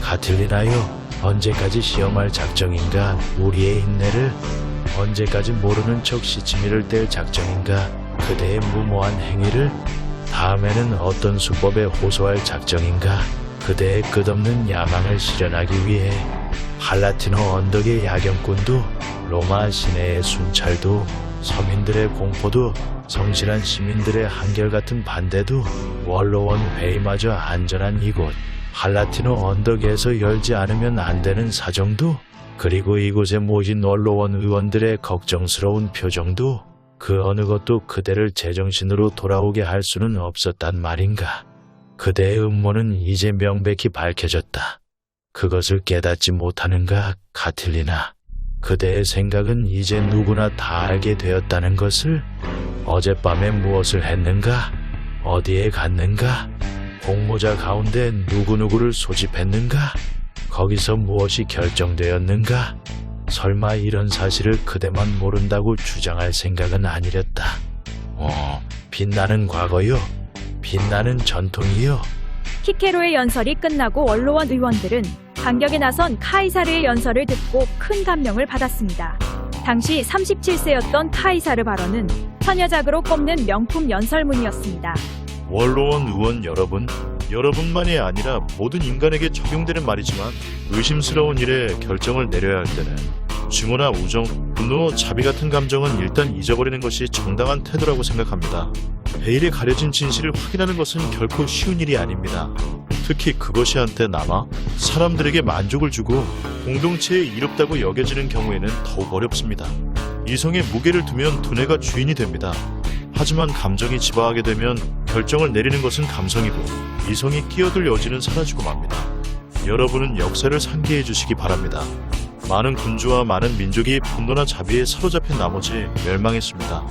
가틸리나요, 언제까지 시험할 작정인가? 우리의 인내를 언제까지 모르는 척 시치미를 뗄 작정인가? 그대의 무모한 행위를 다음에는 어떤 수법에 호소할 작정인가? 그대의 끝없는 야망을 실현하기 위해 팔라티노 언덕의 야경꾼도, 로마 시내의 순찰도, 서민들의 공포도, 성실한 시민들의 한결같은 반대도, 원로원 회의마저 안전한 이곳 팔라티노 언덕에서 열지 않으면 안 되는 사정도, 그리고 이곳에 모인 원로원 의원들의 걱정스러운 표정도, 그 어느 것도 그대를 제정신으로 돌아오게 할 수는 없었단 말인가. 그대의 음모는 이제 명백히 밝혀졌다. 그것을 깨닫지 못하는가, 가틸리나? 그대의 생각은 이제 누구나 다 알게 되었다는 것을. 어젯밤에 무엇을 했는가? 어디에 갔는가? 공모자 가운데 누구누구를 소집했는가? 거기서 무엇이 결정되었는가? 설마 이런 사실을 그대만 모른다고 주장할 생각은 아니랬다. 빛나는 과거요, 빛나는 전통이요. 키케로의 연설이 끝나고 원로원 의원들은 반격에 나선 카이사르의 연설을 듣고 큰 감명을 받았습니다. 당시 37세였던 카이사르 발언은 처녀작으로 꼽는 명품 연설문이었습니다. 원로원 의원 여러분, 여러분만이 아니라 모든 인간에게 적용되는 말이지만, 의심스러운 일에 결정을 내려야 할 때는 증오나 우정, 분노, 자비 같은 감정은 일단 잊어버리는 것이 정당한 태도라고 생각합니다. 베일에 가려진 진실을 확인하는 것은 결코 쉬운 일이 아닙니다. 특히 그것이 한때 남아 사람들에게 만족을 주고 공동체에 이롭다고 여겨지는 경우에는 더욱 어렵습니다. 이성에 무게를 두면 두뇌가 주인이 됩니다. 하지만 감정이 지배하게 되면 결정을 내리는 것은 감성이고, 이성이 끼어들 여지는 사라지고 맙니다. 여러분은 역사를 상기해 주시기 바랍니다. 많은 군주와 많은 민족이 분노나 자비에 사로잡힌 나머지 멸망했습니다.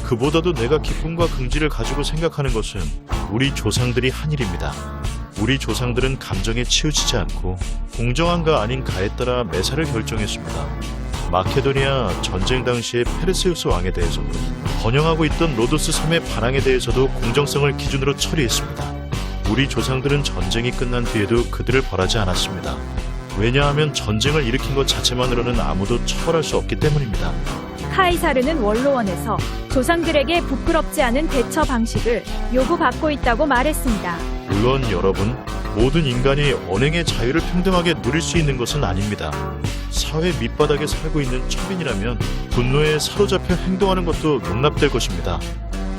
그보다도 내가 기쁨과 긍지를 가지고 생각하는 것은 우리 조상들이 한 일입니다. 우리 조상들은 감정에 치우치지 않고 공정한가 아닌가에 따라 매사를 결정했습니다. 마케도니아 전쟁 당시의 페르세우스 왕에 대해서도, 번영하고 있던 로도스 섬의 반항에 대해서도 공정성을 기준으로 처리했습니다. 우리 조상들은 전쟁이 끝난 뒤에도 그들을 벌하지 않았습니다. 왜냐하면 전쟁을 일으킨 것 자체만으로는 아무도 처벌할 수 없기 때문입니다. 카이사르는 원로원에서 조상들에게 부끄럽지 않은 대처 방식을 요구받고 있다고 말했습니다. 물론 여러분, 모든 인간이 언행의 자유를 평등하게 누릴 수 있는 것은 아닙니다. 사회 밑바닥에 살고 있는 초민이라면 분노에 사로잡혀 행동하는 것도 용납될 것입니다.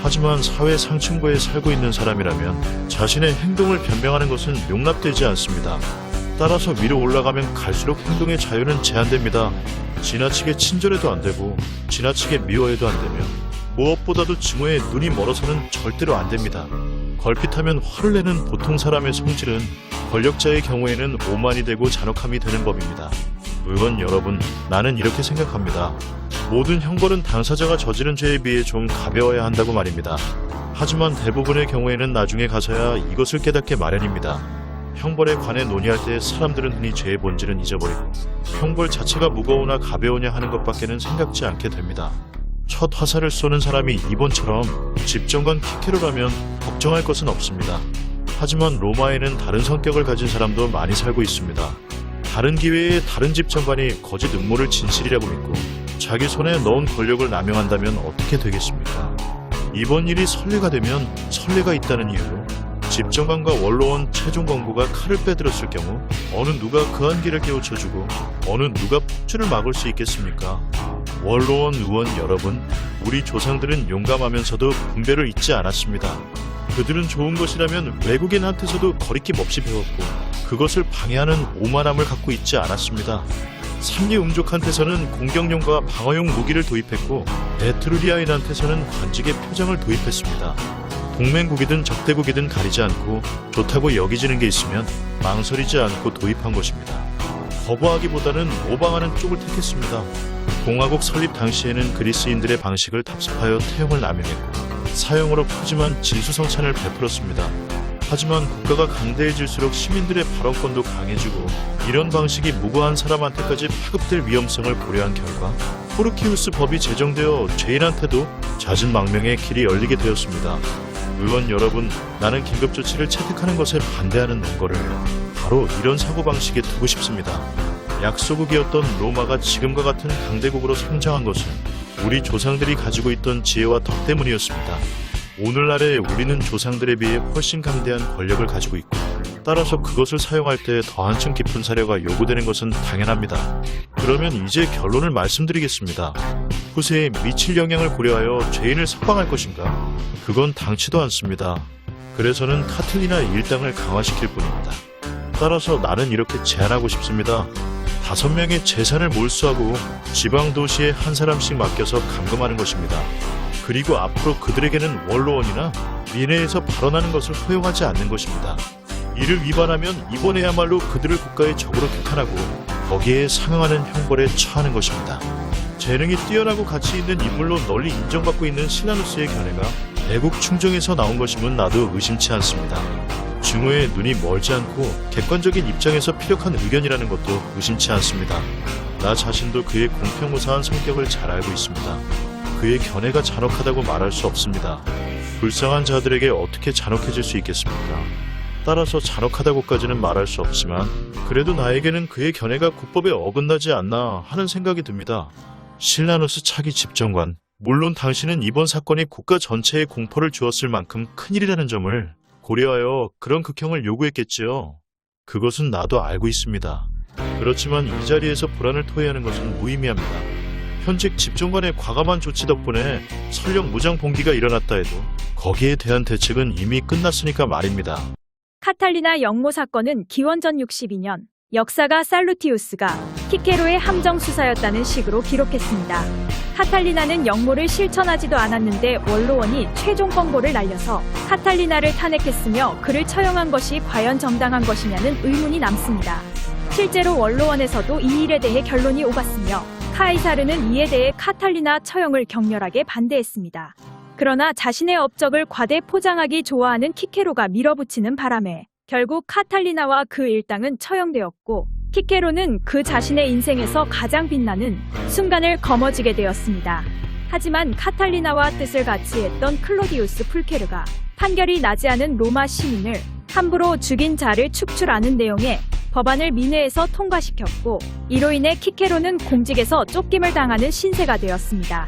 하지만 사회 상층부에 살고 있는 사람이라면 자신의 행동을 변명하는 것은 용납되지 않습니다. 따라서 위로 올라가면 갈수록 행동의 자유는 제한됩니다. 지나치게 친절해도 안 되고 지나치게 미워해도 안 되며, 무엇보다도 증오에 눈이 멀어서는 절대로 안 됩니다. 걸핏하면 화를 내는 보통 사람의 성질은 권력자의 경우에는 오만이 되고 잔혹함이 되는 법입니다. 의원 여러분, 나는 이렇게 생각합니다. 모든 형벌은 당사자가 저지른 죄에 비해 좀 가벼워야 한다고 말입니다. 하지만 대부분의 경우에는 나중에 가서야 이것을 깨닫게 마련입니다. 형벌에 관해 논의할 때 사람들은 흔히 죄의 본질은 잊어버리고 형벌 자체가 무거우나 가벼우냐 하는 것밖에는 생각지 않게 됩니다. 첫 화살을 쏘는 사람이 이번처럼 집정관 키케로라면 걱정할 것은 없습니다. 하지만 로마에는 다른 성격을 가진 사람도 많이 살고 있습니다. 다른 기회에 다른 집정관이 거짓 음모를 진실이라고 믿고 자기 손에 넣은 권력을 남용한다면 어떻게 되겠습니까? 이번 일이 선례가 되면 선례가 있다는 이유로 집정관과 원로원 최종 권고가 칼을 빼들었을 경우 어느 누가 그 한계를 깨우쳐주고 어느 누가 폭주를 막을 수 있겠습니까? 원로원 의원 여러분, 우리 조상들은 용감하면서도 분별을 잊지 않았습니다. 그들은 좋은 것이라면 외국인한테서도 거리낌 없이 배웠고 그것을 방해하는 오만함을 갖고 있지 않았습니다. 삼리음족한테서는 공격용과 방어용 무기를 도입했고 에트루리아인한테서는 관직의 표장을 도입했습니다. 동맹국이든 적대국이든 가리지 않고 좋다고 여기지는 게 있으면 망설이지 않고 도입한 것입니다. 거부하기보다는 모방하는 쪽을 택했습니다. 공화국 설립 당시에는 그리스인들의 방식을 답습하여 태용을 남용했고 사형으로 푸짐한 진수성찬을 베풀었습니다. 하지만 국가가 강대해질수록 시민들의 발언권도 강해지고 이런 방식이 무고한 사람한테까지 파급될 위험성을 고려한 결과 포르키우스 법이 제정되어 죄인한테도 잦은 망명의 길이 열리게 되었습니다. 의원 여러분, 나는 긴급조치를 채택하는 것에 반대하는 논거를 바로 이런 사고방식에 두고 싶습니다. 약소국이었던 로마가 지금과 같은 강대국으로 성장한 것은 우리 조상들이 가지고 있던 지혜와 덕 때문이었습니다. 오늘날의 우리는 조상들에 비해 훨씬 강대한 권력을 가지고 있고, 따라서 그것을 사용할 때 더 한층 깊은 사려가 요구되는 것은 당연합니다. 그러면 이제 결론을 말씀드리겠습니다. 후세에 미칠 영향을 고려하여 죄인을 석방할 것인가? 그건 당치도 않습니다. 그래서는 카틀리나 일당을 강화시킬 뿐입니다. 따라서 나는 이렇게 제안하고 싶습니다. 5명의 재산을 몰수하고 지방 도시에 한 사람씩 맡겨서 감금하는 것입니다. 그리고 앞으로 그들에게는 원로원이나 민회에서 발언하는 것을 허용하지 않는 것입니다. 이를 위반하면 이번에야말로 그들을 국가의 적으로 규탄하고 거기에 상응하는 형벌에 처하는 것입니다. 재능이 뛰어나고 가치 있는 인물로 널리 인정받고 있는 실라누스의 견해가 애국 충정에서 나온 것임은 나도 의심치 않습니다. 중후의 눈이 멀지 않고 객관적인 입장에서 피력한 의견이라는 것도 의심치 않습니다. 나 자신도 그의 공평무사한 성격을 잘 알고 있습니다. 그의 견해가 잔혹하다고 말할 수 없습니다. 불쌍한 자들에게 어떻게 잔혹해질 수 있겠습니까? 따라서 잔혹하다고까지는 말할 수 없지만 그래도 나에게는 그의 견해가 국법에 어긋나지 않나 하는 생각이 듭니다. 실라누스 차기 집정관, 물론 당신은 이번 사건이 국가 전체에 공포를 주었을 만큼 큰일이라는 점을 고려하여 그런 극형을 요구했겠지요. 그것은 나도 알고 있습니다. 그렇지만 이 자리에서 불안을 토해하는 것은 무의미합니다. 현직 집정관의 과감한 조치 덕분에 설령 무장 봉기가 일어났다 해도 거기에 대한 대책은 이미 끝났으니까 말입니다. 카탈리나 영모 사건은 기원전 62년 역사가 살루티우스가 키케로의 함정 수사였다는 식으로 기록했습니다. 카탈리나는 영모를 실천하지도 않았는데 원로원이 최종 뻥보를 날려서 카탈리나를 탄핵했으며 그를 처형한 것이 과연 정당한 것이냐는 의문이 남습니다. 실제로 원로원에서도 이 일에 대해 결론이 오갔으며 카이사르는 이에 대해 카탈리나 처형을 격렬하게 반대했습니다. 그러나 자신의 업적을 과대 포장하기 좋아하는 키케로가 밀어붙이는 바람에 결국 카탈리나와 그 일당은 처형되었고 키케로는 그 자신의 인생에서 가장 빛나는 순간을 거머쥐게 되었습니다. 하지만 카탈리나와 뜻을 같이 했던 클로디우스 풀케르가 판결이 나지 않은 로마 시민을 함부로 죽인 자를 축출하는 내용의 법안을 민회에서 통과시켰고 이로 인해 키케로는 공직에서 쫓김을 당하는 신세가 되었습니다.